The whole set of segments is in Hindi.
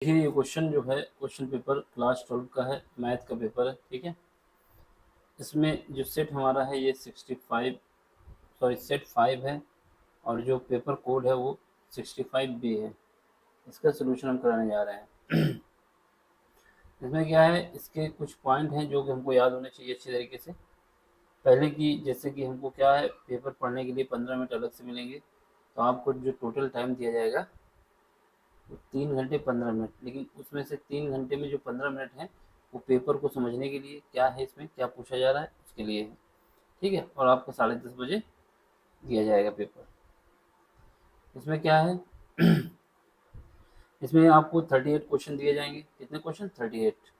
देखिए ये क्वेश्चन जो है क्वेश्चन पेपर क्लास 12 का है, मैथ का पेपर है। ठीक है, इसमें जो सेट हमारा है ये 65 है और जो पेपर कोड है वो 65B है। इसका सोल्यूशन हम कराने जा रहे हैं। इसमें क्या है, इसके कुछ पॉइंट हैं जो कि हमको याद होने चाहिए अच्छी तरीके से। पहले की जैसे कि हमको क्या है, पेपर पढ़ने के लिए 15 मिनट अलग से मिलेंगे, तो आपको जो टोटल टाइम दिया जाएगा वो 3 घंटे 15 मिनट, लेकिन उसमें से 3 घंटे में जो 15 मिनट हैं वो पेपर को समझने के लिए, क्या है इसमें क्या पूछा जा रहा है उसके लिए है। ठीक है, और आपको 10:30 बजे दिया जाएगा पेपर। इसमें क्या है, इसमें आपको 38 क्वेश्चन दिए जाएंगे। कितने क्वेश्चन? 38।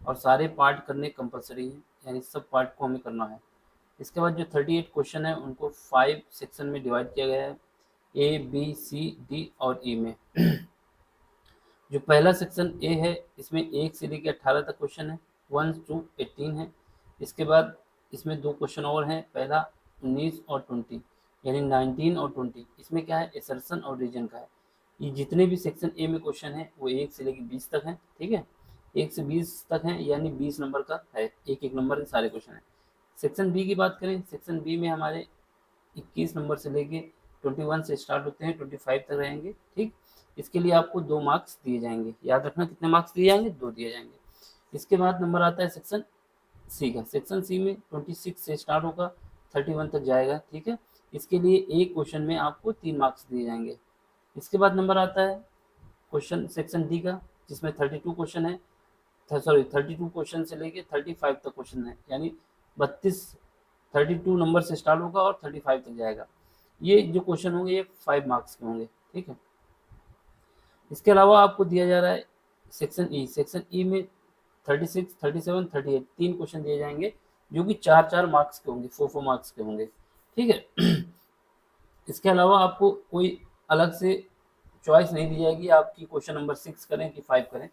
और सारे पार्ट करने कंपलसरी है, यानी सब पार्ट को हमें करना है। इसके बाद जो 38 क्वेश्चन है उनको 5 सेक्शन में डिवाइड किया गया है, A B C D और E में। जो पहला सेक्शन ए है इसमें 1 से लेकर 18 तक क्वेश्चन है, 1 to 18 है। इसके बाद इसमें दो क्वेश्चन और हैं, पहला 19 और 20, यानी 19 और 20। इसमें क्या है, एसर्शन और रीजन का है। ये जितने भी सेक्शन ए में क्वेश्चन है वो 1 से लेकर 20 तक हैं। ठीक है, 1 से 20 तक हैं, यानी 20 नंबर का है, एक एक नंबर के सारे क्वेश्चन हैं। सेक्शन बी की बात करें, सेक्शन बी में हमारे 21 नंबर से लेके 21 से स्टार्ट होते हैं, 25 तक रहेंगे। ठीक, इसके लिए आपको 2 मार्क्स दिए जाएंगे। याद रखना कितने मार्क्स दिए जाएंगे, 2 दिए जाएंगे। इसके बाद नंबर आता है सेक्शन सी का। सेक्शन सी में 26 से स्टार्ट होगा, 31 तक जाएगा। ठीक है, इसके लिए एक क्वेश्चन में आपको 3 मार्क्स दिए जाएंगे। इसके बाद नंबर आता है क्वेश्चन सेक्शन डी का, जिसमें 32 क्वेश्चन है, 32 क्वेश्चन से लेके 35 तक क्वेश्चन है, यानी 32 32 नंबर से स्टार्ट होगा और 35 तक जाएगा। ये जो क्वेश्चन होंगे ये 5 मार्क्स के होंगे। ठीक है, इसके अलावा आपको दिया जा रहा है सेक्शन ई। सेक्शन ई में 36, 37, 38 तीन क्वेश्चन दिए जाएंगे, जो कि 4-4 मार्क्स के होंगे, 4-4 मार्क्स के होंगे। ठीक है, इसके अलावा आपको कोई अलग से चॉइस नहीं दी जाएगी, आपकी क्वेश्चन नंबर 6 करें कि 5 करें।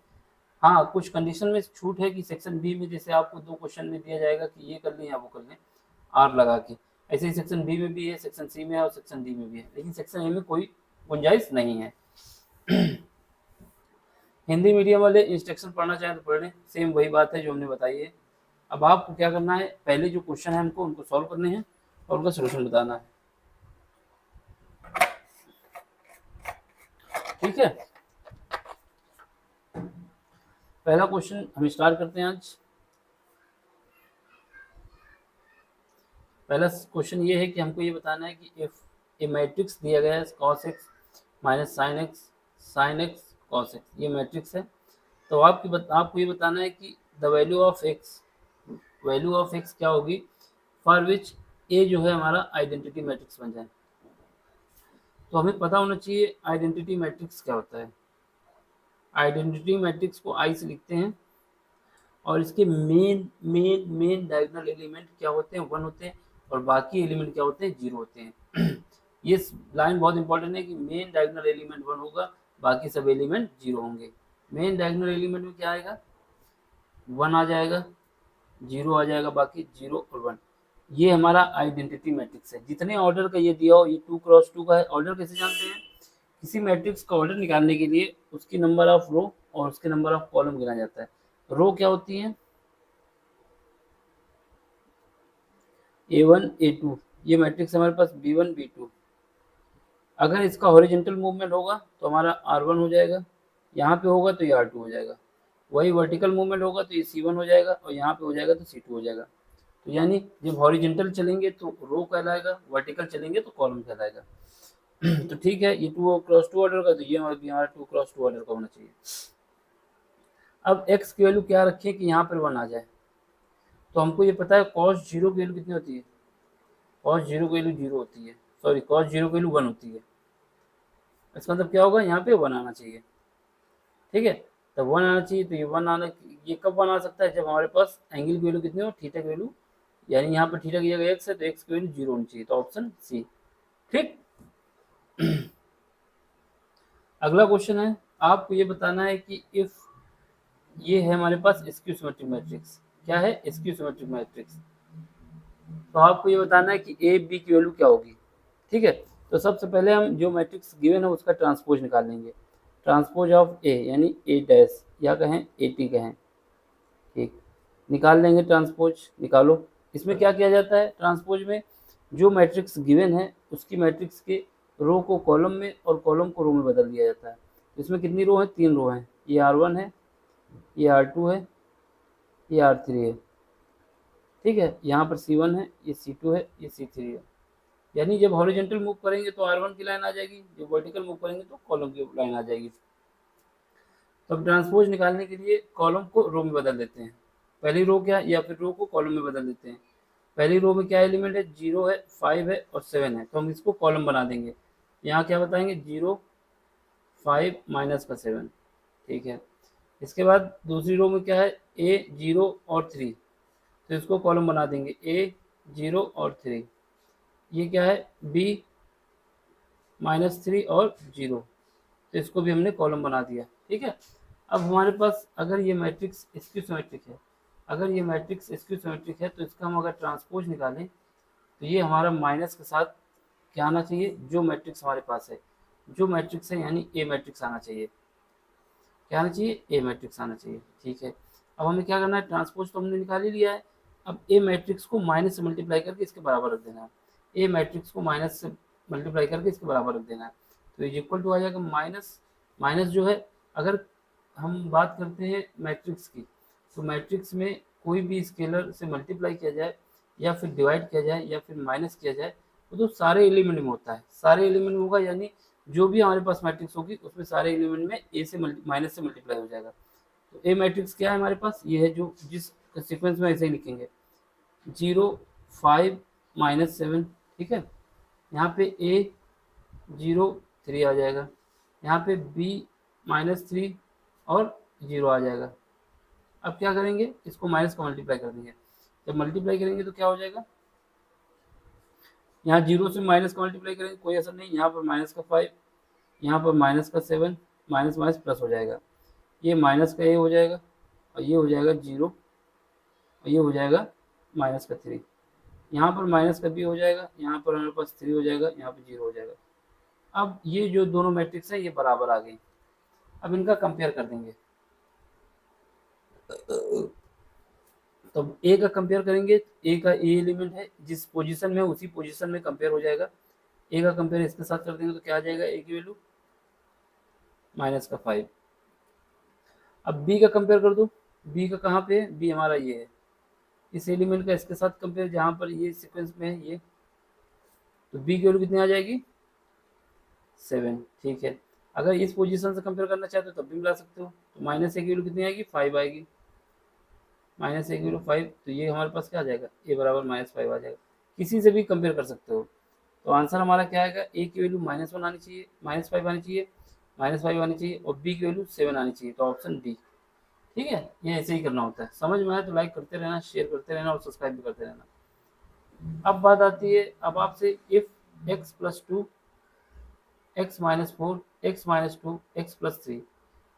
हाँ, कुछ कंडीशन में छूट है कि सेक्शन बी में जैसे आपको 2 क्वेश्चन में दिया जाएगा कि ये कर लें या वो कर लें, आर लगा के। ऐसे ही सेक्शन बी में भी है, सेक्शन सी में है और सेक्शन डी में भी है, लेकिन सेक्शन ए में कोई गुंजाइश नहीं है। हिंदी मीडियम वाले इंस्ट्रक्शन पढ़ना चाहें तो पढ़ लें, सेम वही बात है जो हमने बताई है। अब आपको क्या करना है, पहले जो क्वेश्चन है हमको उनको सॉल्व करने हैं और उनका सोल्यूशन बताना है। ठीक है, पहला क्वेश्चन हम स्टार्ट करते हैं आज। पहला क्वेश्चन ये है कि हमको ये बताना है कि इफ ए मैट्रिक्स दिया गया है cos x minus sine x cos x, ये मैट्रिक्स है। तो आपको ये बताना है कि द वैल्यू ऑफ एक्स क्या होगी फॉर विच ए जो है हमारा आइडेंटिटी मैट्रिक्स बन जाए। तो हमें पता होना चाहिए आइडेंटिटी मैट्रिक्स क्या होता है। आइडेंटिटी मैट्रिक्स को आई से लिखते हैं और इसके मेन डायगोनल एलिमेंट क्या होते हैं, 1 होते हैं, और बाकी एलिमेंट क्या होते हैं, 0 होते हैं। ये लाइन बहुत इंपॉर्टेंट है कि मेन डायगोनल एलिमेंट 1 होगा, बाकी सब एलिमेंट 0 होंगे। मेन डायगोनल एलिमेंट में क्या आएगा, 1 आ जाएगा, 0 आ जाएगा, बाकी 0 और 1। ये हमारा आइडेंटिटी मैट्रिक्स है। जितने ऑर्डर का ये दिया हो, ये 2x2 का है। ऑर्डर कैसे जानते हैं, किसी मैट्रिक्स का ऑर्डर निकालने के लिए उसकी नंबर ऑफ रो और उसके नंबर ऑफ कॉलम गिना जाता है। रो क्या होती है, A1 A2, ये मैट्रिक्स हमारे पास B1 B2। अगर इसका हॉरिजॉन्टल मूवमेंट होगा तो हमारा R1 हो जाएगा, यहाँ पे होगा तो ये R2 हो जाएगा। वही वर्टिकल मूवमेंट होगा तो ये C1 हो जाएगा और यहाँ पे हो जाएगा तो C2 हो जाएगा। तो यानी जब हॉरिजॉन्टल चलेंगे तो रो कहलाएगा, वर्टिकल चलेंगे तो कॉलम कहलाएगा। तो ठीक है, ये 2x2 ऑर्डर का, तो ये हमारा 2x2 ऑर्डर का होना चाहिए। अब x की वैल्यू क्या रखें कि यहाँ पर 1 आ जाए। तो हमको ये पता है cos 0 की वैल्यू कितनी होती है, cos 0 की वैल्यू 0 होती है, सॉरी cos 0 की वैल्यू 1 होती है। इसका मतलब क्या होगा, यहाँ पे 1 आना चाहिए। ठीक है, तो 1 आना चाहिए, तो ये 1 आना, ये कब 1 आ सकता है, जब हमारे पास एंगल की वैल्यू कितनी हो, थीटा की वैल्यू, यानी यहाँ पर थीटा की जगह x है तो x की वैल्यू 0 होनी चाहिए, तो ऑप्शन सी। ठीक, अगला क्वेश्चन है, आपको ये बताना है कि इफ ये है हमारे पास स्क्यू सिमेट्रिक मैट्रिक्स। क्या है, स्क्यू सिमेट्रिक मैट्रिक्स। तो आपको ये बताना है कि ए बी की वैल्यू क्या होगी। ठीक है, तो सबसे पहले हम जो मैट्रिक्स गिवन है उसका ट्रांसपोज निकाल लेंगे। ट्रांसपोज ऑफ ए यानी ए डैश या कहें ए टी कहें, ठीक, निकाल लेंगे ट्रांसपोज, निकालो। इसमें क्या किया जाता है ट्रांसपोज में, जो मैट्रिक्स गिवन है उसकी मैट्रिक्स के रो को कॉलम में और कॉलम को रो में बदल दिया जाता है। इसमें कितनी रो है, 3 रो हैं, ये R1 है, ये R2 है, ये R3 है, ठीक है। यहाँ पर C1 है, ये C2 है, ये C3 है। यानी जब हॉरिजॉन्टल मूव करेंगे तो R1 की लाइन आ जाएगी, जब वर्टिकल मूव करेंगे तो कॉलम की लाइन आ जाएगी। तो अब ट्रांसपोज निकालने के लिए कॉलम को रो में बदल देते हैं, पहली रो क्या या फिर रो को कॉलम में बदल देते हैं। पहली रो में क्या एलिमेंट है, 0 है, 5 है और 7 है, तो हम इसको कॉलम बना देंगे। यहाँ क्या बताएंगे, 0, 5 माइनस का 7, ठीक है। इसके बाद दूसरी रो में क्या है, A 0 और 3, तो इसको कॉलम बना देंगे, A 0 और 3। ये क्या है, B -3 और 0, तो इसको भी हमने कॉलम बना दिया, ठीक है। अब हमारे पास अगर ये मैट्रिक्स स्क्यू सिमेट्रिक है, अगर ये मैट्रिक्स स्क्यू सिमेट्रिक है तो इसका हम अगर ट्रांसपोज निकालें तो ये हमारा माइनस के साथ क्या आना चाहिए, जो मैट्रिक्स हमारे पास है, जो मैट्रिक्स है यानी ए मैट्रिक्स आना चाहिए, क्या आना चाहिए, ए मैट्रिक्स आना चाहिए, ठीक है। अब हमें क्या करना है, ट्रांसपोज तो हमने निकाल ही लिया है, अब ए मैट्रिक्स को माइनस से मल्टीप्लाई करके इसके बराबर रख देना है, ए मैट्रिक्स को माइनस से मल्टीप्लाई करके इसके बराबर रख देना है, तो इज इक्वल टू आ जाएगा माइनस, माइनस जो है, अगर हम बात करते हैं मैट्रिक्स की, तो मैट्रिक्स में कोई भी स्केलर से मल्टीप्लाई किया जाए या फिर डिवाइड किया जाए या फिर माइनस किया जाए, वो तो सारे एलिमेंट में होता है, सारे एलिमेंट में होगा, यानी जो भी हमारे पास मैट्रिक्स होगी उसमें सारे एलिमेंट में ए से माइनस से मल्टीप्लाई हो जाएगा। तो ए मैट्रिक्स क्या है हमारे पास, ये है जो जिस सीक्वेंस में ऐसे ही लिखेंगे, 0, 5 -7, ठीक है। यहाँ पे A 0 3 आ जाएगा, यहाँ पे B -3 और 0 आ जाएगा। अब क्या करेंगे, इसको माइनस का मल्टीप्लाई कर देंगे, जब मल्टीप्लाई करेंगे तो क्या हो जाएगा, यहाँ 0 से माइनस का मल्टीप्लाई करेंगे कोई असर नहीं, यहाँ पर माइनस का 5, यहाँ पर माइनस का 7, माइनस माइनस प्लस हो जाएगा, ये माइनस का ए हो जाएगा और ये हो जाएगा 0 और ये हो जाएगा माइनस का 3, यहाँ पर माइनस का बी हो जाएगा, यहाँ पर हमारे पास 3 हो जाएगा, यहाँ पर 0 हो जाएगा। अब ये जो दोनों मैट्रिक्स है ये बराबर आ गई, अब इनका कंपेयर कर देंगे, तो ए का कंपेयर करेंगे, ए का ए एलिमेंट है, जिस पोजीशन में उसी पोजीशन में कंपेयर हो जाएगा, ए का कंपेयर इसके साथ कर देंगे तो क्या आ जाएगा, ए की वैल्यू माइनस का 5। अब बी का कंपेयर कर दो, बी का कहाँ पे है, बी हमारा ये है, इस एलिमेंट का इसके साथ कंपेयर जहाँ पर ये सीक्वेंस में है ये, तो बी की वैल्यू कितनी आ जाएगी, 7, ठीक है। अगर इस पोजीशन से कंपेयर करना चाहते हो तब भी मिला सकते हो, तो माइनस ए की वैल्यू कितनी आएगी, 5 आएगी, माइनस ए की वैल्यू 5, तो ये हमारे पास क्या आ जाएगा, ए बराबर -5 आ जाएगा। किसी से भी कंपेयर कर सकते हो, तो आंसर हमारा क्या आएगा, ए की वैल्यू -1 आनी चाहिए, -5 आनी चाहिए, -5 आनी चाहिए और बी की वैल्यू 7 आनी चाहिए, तो ऑप्शन डी, ठीक है। ये ऐसे ही करना होता है, समझ में आया तो लाइक करते रहना, शेयर करते रहना और सब्सक्राइब भी करते रहना। अब बात आती है, अब आपसे if x + 2 x - 4 x - 2 x + 3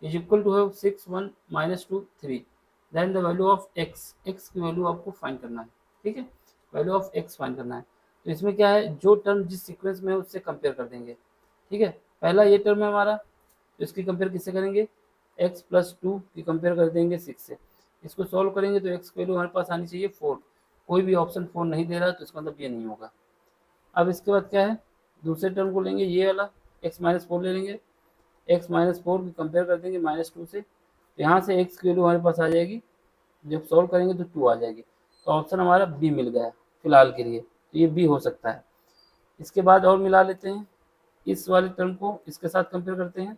is equal to have 6 1 - 2 3, then the value of x, x की वैल्यू आपको फाइंड करना है, ठीक है, वैल्यू ऑफ x फाइंड करना है। तो इसमें क्या है, जो टर्म जिस सीक्वेंस में है उससे कंपेयर कर देंगे, ठीक है। पहला ये टर्म है हमारा, तो इसकी कंपेयर किससे करेंगे, x + 2 की कंपेयर कर देंगे 6 से, इसको सॉल्व करेंगे तो x की वैल्यू हमारे पास आनी चाहिए 4, कोई भी ऑप्शन 4 नहीं दे रहा तो इसका मतलब ये नहीं होगा। अब इसके बाद क्या है, दूसरे टर्म को लेंगे, ये वाला x - 4 ले लेंगे, x - 4 की कंपेयर कर देंगे -2 से, यहाँ से x की वैल्यू हमारे पास आ जाएगी, जब सॉल्व करेंगे तो 2 आ जाएगी, तो ऑप्शन हमारा बी मिल गया फिलहाल के लिए, तो ये बी हो सकता है। इसके बाद और मिला लेते हैं, इस वाले टर्म को इसके साथ कंपेयर करते हैं,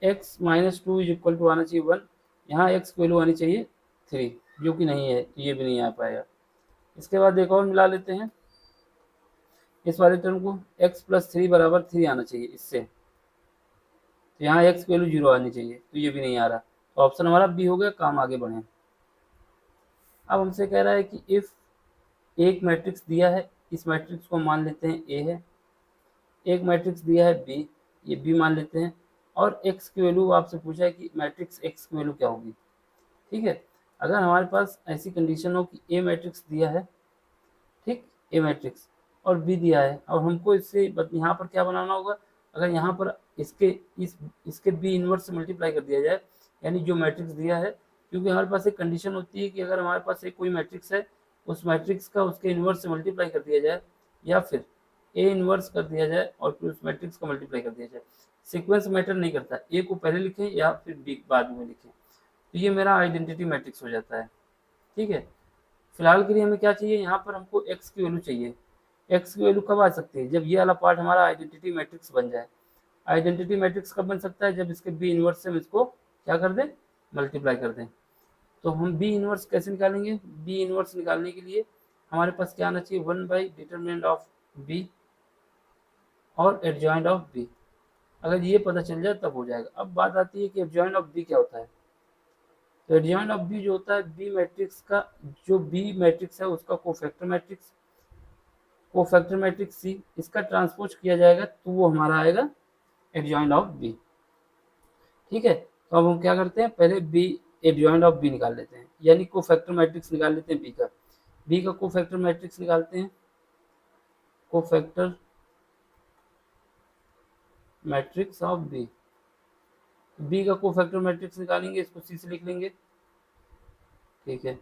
x - 2 = आना चाहिए 1, यहाँ x की वैल्यू आनी चाहिए 3, जो कि नहीं है, तो ये भी नहीं आ पाएगा। इसके बाद एक और मिला लेते हैं, इस वाले टर्म को x + 3 = 3 आना चाहिए इससे, तो यहाँ x की वैल्यू 0 आनी चाहिए, तो ये भी नहीं आ रहा, तो ऑप्शन हमारा बी हो गया, काम आगे बढ़े। अब हमसे कह रहा है कि इफ एक मैट्रिक्स दिया है, इस मैट्रिक्स को मान लेते हैं ए है, एक मैट्रिक्स दिया है बी, ये बी मान लेते हैं, और x की वैल्यू आपसे पूछा है कि मैट्रिक्स x की वैल्यू क्या होगी, ठीक है। अगर हमारे पास ऐसी कंडीशन हो कि ए मैट्रिक्स दिया है, ठीक, ए मैट्रिक्स और बी दिया है, और हमको इससे यहाँ पर क्या बनाना होगा, अगर यहाँ पर इसके बी इनवर्स से मल्टीप्लाई कर दिया जाए, यानी जो मैट्रिक्स दिया है, क्योंकि हमारे पास एक कंडीशन होती है कि अगर हमारे पास एक कोई मैट्रिक्स है, उस मैट्रिक्स का उसके इनवर्स से मल्टीप्लाई कर दिया जाए, या फिर ए इनवर्स कर दिया जाए और फिर उस मैट्रिक्स का मल्टीप्लाई कर दिया जाए। सीक्वेंस मैटर नहीं करता, ए को पहले लिखें या फिर बी बाद में लिखें, तो ये मेरा आइडेंटिटी मैट्रिक्स हो जाता है। ठीक है, फिलहाल के लिए हमें क्या चाहिए, यहाँ पर हमको एक्स की वैल्यू चाहिए। एक्स की वैल्यू कब आ सकती है, जब ये वाला पार्ट हमारा आइडेंटिटी मैट्रिक्स बन जाए। आइडेंटिटी मैट्रिक्स कब बन सकता है, जब इसके बी इनवर्स से हम इसको क्या कर दें, मल्टीप्लाई कर दें। तो हम बी इनवर्स कैसे निकालेंगे, बी इनवर्स निकालने के लिए हमारे पास क्या आना चाहिए, 1/डिटरमिनेंट ऑफ बी और एडजॉइंट ऑफ बी। अगर ये पता चल जाए तब हो जाएगा। अब बात आती है कि एडजॉइंट ऑफ बी क्या होता है। तो एडजॉइंट ऑफ बी जो होता है, बी मैट्रिक्स का, जो बी मैट्रिक्स है उसका कोफैक्टर मैट्रिक्स सी, इसका ट्रांसपोज किया जाएगा तो वो हमारा आएगा एडजॉइंट ऑफ बी। ठीक है, तो अब हम क्या करते हैं, पहले बी एडजॉइंट ऑफ बी निकाल लेते हैं, यानी कोफैक्टर मैट्रिक्स निकाल लेते हैं बी का कोफैक्टर मैट्रिक्स निकालते हैं। कोफैक्टर मैट्रिक्स ऑफ बी का कोफैक्टर मैट्रिक्स निकालेंगे, इसको सी से लिख लेंगे। ठीक है,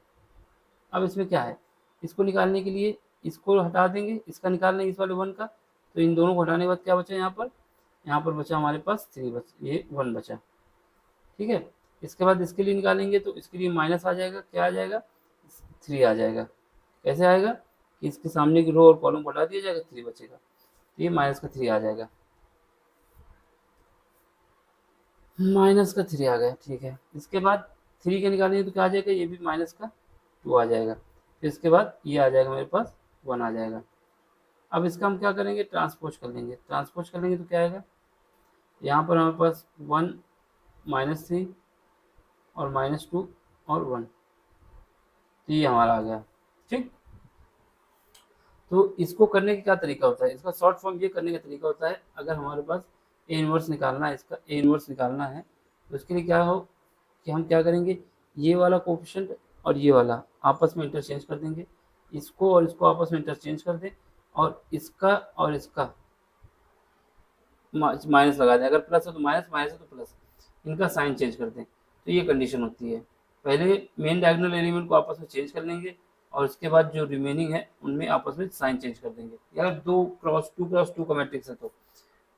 अब इसमें क्या है, इसको निकालने के लिए इसको हटा देंगे, इसका निकाल लेंगे इस वाले 1 का, तो इन दोनों को हटाने के बाद क्या बचा, यहाँ पर बचा हमारे पास 3 ये 1 बचा। ठीक है, इसके बाद इसके लिए निकालेंगे तो इसके लिए माइनस आ जाएगा, क्या आ जाएगा, 3 आ जाएगा। कैसे आएगा कि इसके सामने की रो और कॉलम को हटा दिया जाएगा, 3 बचेगा, तो ये माइनस का 3 आ जाएगा, माइनस का 3 आ गया। ठीक है, इसके बाद 3 के निकालेंगे तो क्या आ जाएगा, ये भी माइनस का 2 आ जाएगा। फिर इसके बाद ये आ जाएगा मेरे पास 1 आ जाएगा। अब इसका हम क्या करेंगे, ट्रांसपोज कर लेंगे। ट्रांसपोज कर लेंगे तो क्या आएगा, यहाँ पर हमारे पास 1 -3 और -2 और 1, तो ये हमारा आ गया। ठीक, तो इसको करने का क्या तरीका होता है, इसका शॉर्ट फॉर्म ये करने का तरीका होता है, अगर हमारे पास ए इनवर्स निकालना है, इसका ए इनवर्स निकालना है, तो उसके लिए क्या हो कि हम क्या करेंगे, ये वाला कोफिशिएंट और ये वाला आपस में इंटरचेंज कर देंगे, इसको और इसको आपस में इंटरचेंज कर दें, और इसका माइनस लगा दें, अगर प्लस है तो माइनस, माइनस है तो प्लस, इनका साइन चेंज कर दें। तो ये कंडीशन होती है, पहले मेन डायगोनल एलिमेंट को आपस में चेंज कर लेंगे और उसके बाद जो रिमेनिंग है उनमें आपस में साइन चेंज कर देंगे, या 2x2 का मैट्रिक्स है तो।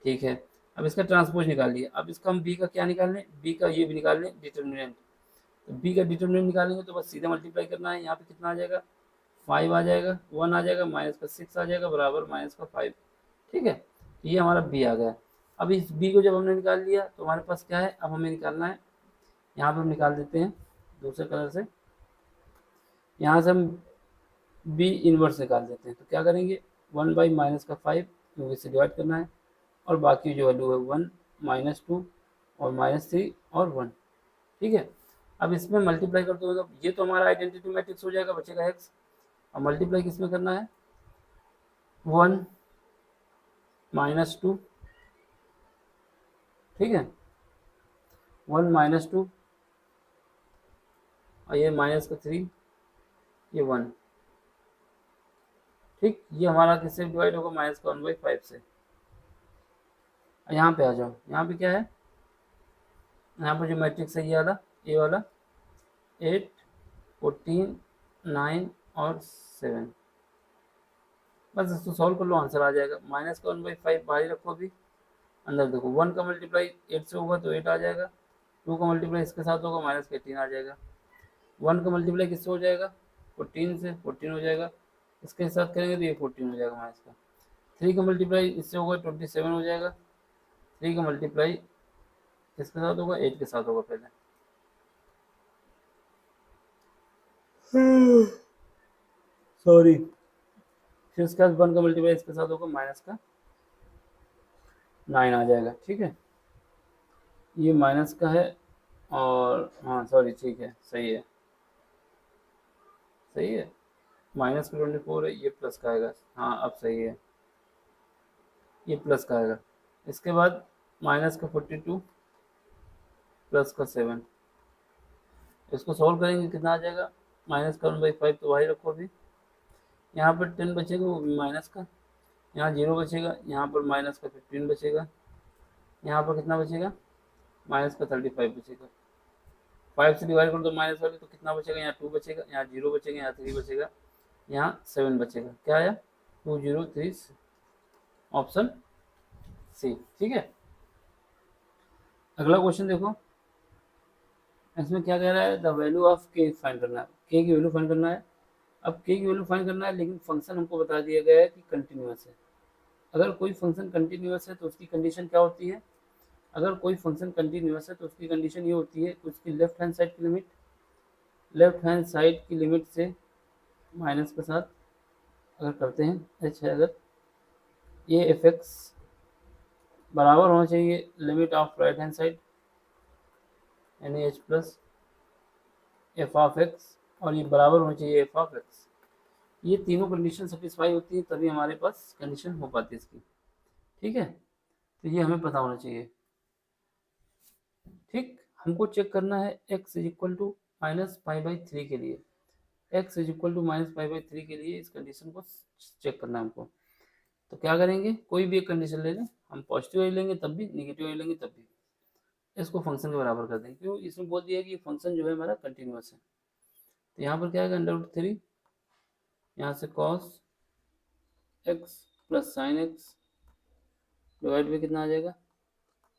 ठीक है, अब इसका ट्रांसपोज निकाल लिया, अब इसका हम बी का क्या निकाल लें, बी का ये भी निकाल लें डिटर्मिनेंट। तो बी का डिटर्मिनेंट निकालेंगे तो बस सीधा मल्टीप्लाई करना है, यहाँ पे कितना आ जाएगा, 5 आ जाएगा, 1 आ जाएगा, माइनस का 6 आ जाएगा, बराबर माइनस का 5। ठीक है, ये हमारा बी आ गया। अब इस बी को जब हमने निकाल लिया तो हमारे पास क्या है, अब हमें निकालना है, यहाँ पे हम निकाल देते हैं दूसरे कलर से, यहाँ से हम बी इनवर्स निकाल देते हैं। तो क्या करेंगे, 1/-5 क्योंकि इससे डिवाइड करना है, और बाकी जो वैल्यू है 1 -2 और -3 और 1। ठीक है, अब इसमें मल्टीप्लाई कर दो, तो ये तो हमारा आइडेंटिटी मैट्रिक्स हो जाएगा, बचेगा एक्स। अब मल्टीप्लाई किसमें करना है, 1 -2, ठीक है, 1 -2 और ये माइनस का 3, ये 1। ठीक, ये हमारा किससे डिवाइड होगा, माइनस का 1/5 से। यहाँ पे आ जाओ, यहाँ पे क्या है, यहाँ पर जो मैट्रिक्स है ये वाला, ए वाला 8, 14, 9 और 7, बस इसको सॉल्व कर लो, आंसर आ जाएगा। माइनस का 1/5 बाहर ही रखो, अभी अंदर देखो, 1 का मल्टीप्लाई 8 से होगा तो 8 आ जाएगा, 2 का मल्टीप्लाई इसके साथ होगा माइनस का 18 आ जाएगा, 1 का मल्टीप्लाई किससे हो जाएगा, 14 से, 14 हो जाएगा, इसके साथ करेंगे तो ये 14 हो जाएगा माइनस का। 3 का मल्टीप्लाई इससे होगा 27 हो जाएगा, 3 का मल्टीप्लाई किसके साथ होगा, 8 के साथ होगा पहले, सॉरी, फिर इसके बाद 1 का मल्टीप्लाई इसके साथ होगा माइनस का 9 आ जाएगा। ठीक है, ये माइनस का है, और हाँ सॉरी, ठीक है, सही है, सही है, माइनस का 24 है, ये प्लस का आएगा, हाँ अब सही है, ये प्लस का आएगा। इसके बाद माइनस का 42 प्लस का 7, इसको सॉल्व करेंगे कितना आ जाएगा, माइनस का 1/5 तो वही रखो अभी, यहाँ पर 10 बचेगा वो भी माइनस का, यहाँ 0 बचेगा, यहाँ पर माइनस का 15 बचेगा, यहाँ पर कितना बचेगा, माइनस का 35 बचेगा। 5 से डिवाइड कर दो माइनस वाले तो कितना बचेगा, यहाँ 2 बचेगा, यहाँ 0 बचेगा, यहाँ 3 बचेगा, यहाँ 7 बचेगा। क्या आया, 203, ऑप्शन सी। ठीक है, अगला क्वेश्चन देखो, इसमें क्या कह रहा है, द वैल्यू ऑफ के फाइंड करना है, के की वैल्यू फाइंड करना है। अब के की वैल्यू फाइंड करना है, लेकिन फंक्शन हमको बता दिया गया है कि कंटिन्यूअस है। अगर कोई फंक्शन कंटिन्यूअस है तो उसकी कंडीशन क्या होती है, अगर कोई फंक्शन कंटिन्यूअस है तो उसकी कंडीशन ये होती है कि उसकी लेफ्ट हैंड साइड की लिमिट से माइनस के साथ अगर करते हैं एच है, अगर ये एफ एक्स बराबर होना चाहिए limit of right hand side यानी h plus f of x, और ये बराबर होना चाहिए एफ ऑफ एक्स। ये तीनों कंडीशन सेटिस्फाई होती है तभी हमारे पास कंडीशन हो पाती है इसकी। ठीक है, तो ये हमें पता होना चाहिए। ठीक, हमको चेक करना है x is equal to minus pi by 3 के लिए, x is equal to minus pi by 3 के लिए इस कंडीशन को चेक करना है हमको। तो क्या करेंगे, कोई भी एक कंडीशन ले लें, हम पॉजिटिव वाली लेंगे तब भी, नेगेटिव वाली लेंगे तब भी, इसको फंक्शन के बराबर कर देंगे। क्यों, इसमें बोल दिया है कि फंक्शन जो है हमारा कंटिन्यूअस है। तो यहाँ पर क्या आएगा, √3, यहाँ से cos x plus sine x divide में कितना आ जाएगा,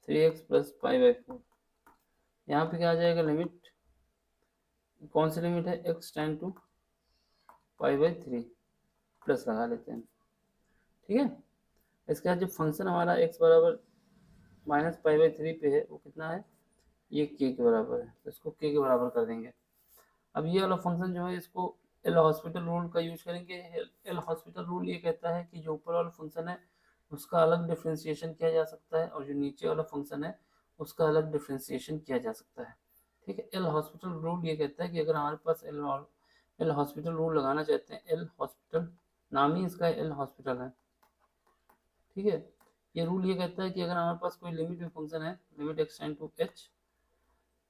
3x प्लस पाई बाई 4। यहाँ पे क्या आ जाएगा, लिमिट, कौन सी लिमिट है, x tend to pi by 3 plus लगा लेते हैं। ठीक है, इसके बाद जो फंक्शन हमारा x बराबर माइनस पाई बाई 3 पे है वो कितना है, ये k के बराबर है, तो इसको k के बराबर कर देंगे। अब ये वाला फंक्शन जो है इसको एल हॉस्पिटल रूल का यूज करेंगे। एल हॉस्पिटल रूल ये कहता है कि जो ऊपर वाला फंक्शन है उसका अलग डिफ्रेंशिएशन किया जा सकता है, और जो नीचे वाला फंक्शन है उसका अलग डिफ्रेंशिएशन किया जा सकता है। ठीक है, एल हॉस्पिटल रूल ये कहता है कि अगर हमारे पास एल हॉस्पिटल रूल लगाना चाहते हैं, एल हॉस्पिटल नाम ही इसका एल हॉस्पिटल है। ठीक है, ये रूल ये कहता है कि अगर हमारे पास कोई लिमिट में फंक्शन है, limit X tend to H,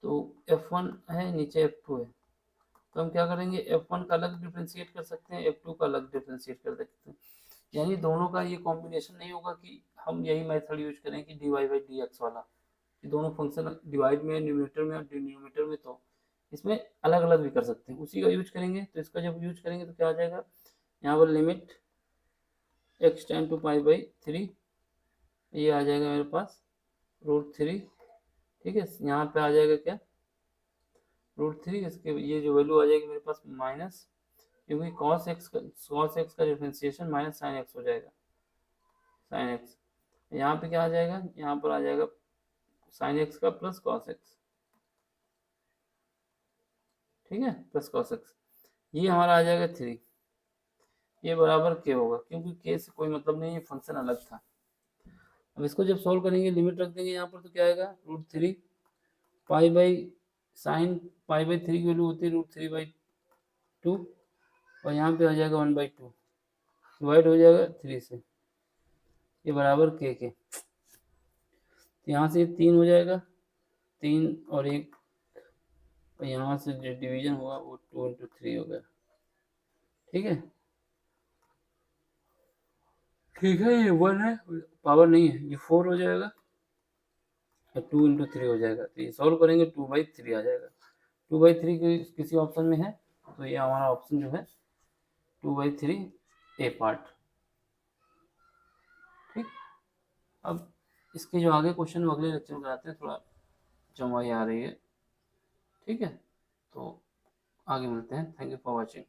तो f1 है, नीचे f2 है, तो हम क्या करेंगे, f1 का अलग डिफ्रेंशिएट कर सकते हैं, f2 का अलग डिफ्रेंशिएट कर सकते हैं। यानी दोनों का ये कॉम्बिनेशन नहीं होगा कि हम यही मेथड यूज करें कि dy बाई डी एक्स वाला, कि दोनों फंक्शन डिवाइड में न्यूमरेटर में और डिनोमिनेटर में, तो इसमें अलग अलग भी कर सकते हैं, उसी का यूज करेंगे। तो इसका जब यूज करेंगे तो क्या आ जाएगा, यहाँ पर limit x tend to pi by 3, ये आ जाएगा मेरे पास √3। ठीक है, यहाँ पे आ जाएगा क्या, √3, इसके ये जो वैल्यू आ जाएगी मेरे पास माइनस, क्योंकि cos x का डिफरेंशिएशन माइनस साइन एक्स हो जाएगा, साइन एक्स। यहाँ पे क्या आ जाएगा, यहाँ पर आ जाएगा साइन एक्स का प्लस cos x। ठीक है, प्लस cos x, ये हमारा आ जाएगा 3, ये बराबर k होगा, क्योंकि k से कोई मतलब नहीं है, फंक्शन अलग था। अब इसको जब सॉल्व करेंगे, लिमिट रख देंगे यहाँ पर, तो क्या आएगा, √3 pi by sine pi by 3 की वैल्यू होती है √3/2, और यहाँ पे आ जाएगा 1/2, डिवाइड हो जाएगा 3 से, ये बराबर के। यहाँ से 3 हो जाएगा, 3 और 1, और यहाँ से जो डिवीजन हुआ वो 2 × 3 हो गया। ठीक है, ठीक है, ये 1 है, पावर नहीं है, ये 4 हो जाएगा, और 2 × 3 हो जाएगा, तो ये सॉल्व करेंगे 2/3 आ जाएगा। 2/3 किसी ऑप्शन में है, तो ये हमारा ऑप्शन जो है 2/3 ए पार्ट। ठीक, अब इसके जो आगे क्वेश्चन वो अगले लेक्चर में कराते हैं, थोड़ा जमाई आ रही है। ठीक है, तो आगे मिलते हैं, थैंक यू फॉर वॉचिंग।